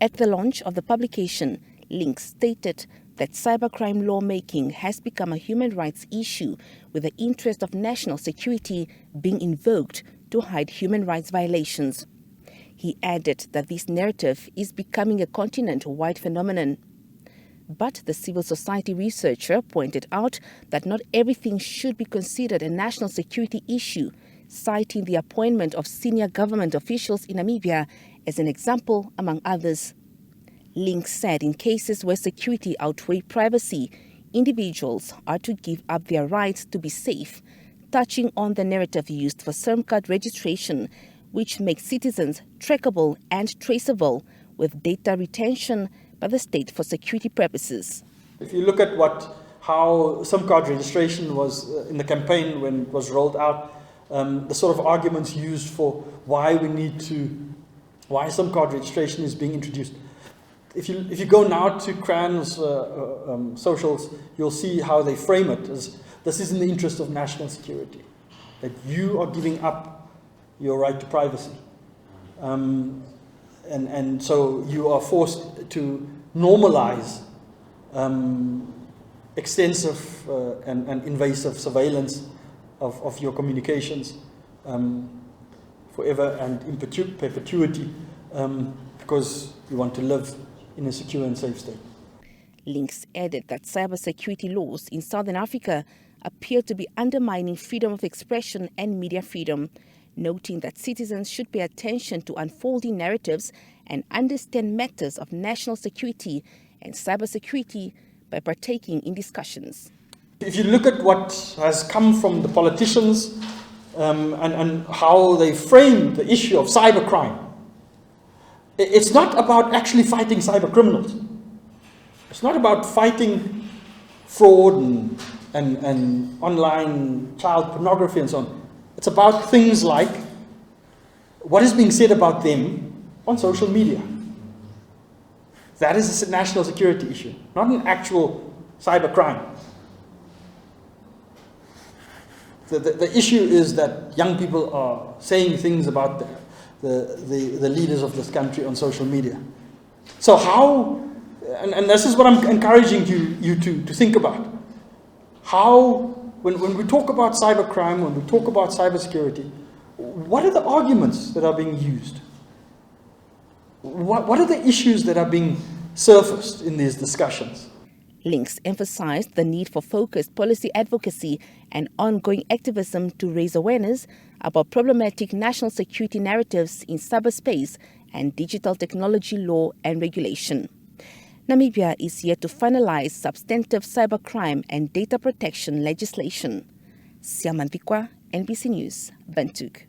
At the launch of the publication, Links stated that cybercrime lawmaking has become a human rights issue, with the interest of national security being invoked to hide human rights violations. He added that this narrative is becoming a continent-wide phenomenon. But the civil society researcher pointed out that not everything should be considered a national security issue, citing the appointment of senior government officials in Namibia as an example, among others. Links said in cases where security outweighs privacy, individuals are to give up their rights to be safe, touching on the narrative used for SIM card registration, which makes citizens trackable and traceable, with data retention by the state for security purposes. If you look at how SIM card registration was in the campaign when it was rolled out, the sort of arguments used for why SIM card registration is being introduced. If you go now to CRAN's socials, you'll see how they frame it as this is in the interest of national security, that you are giving up your right to privacy. And so you are forced to normalize extensive and invasive surveillance of your communications forever and in perpetuity because you want to live in a secure and safe state. Links added that cybersecurity laws in Southern Africa appear to be undermining freedom of expression and media freedom, noting that citizens should pay attention to unfolding narratives and understand matters of national security and cybersecurity by partaking in discussions. If you look at what has come from the politicians and how they frame the issue of cybercrime, it's not about actually fighting cyber criminals. It's not about fighting fraud and online child pornography and so on. It's about things like what is being said about them on social media. That is a national security issue, not an actual cybercrime. The issue is that young people are saying things about the leaders of this country on social media. So how, and this is what I'm encouraging you to think about. How, when we talk about cybercrime, when we talk about cybersecurity, what are the arguments that are being used? What are the issues that are being surfaced in these discussions? Links emphasized the need for focused policy advocacy and ongoing activism to raise awareness about problematic national security narratives in cyberspace and digital technology law and regulation. Namibia is yet to finalize substantive cybercrime and data protection legislation. Siamantikwa, NBC News, Bantuk.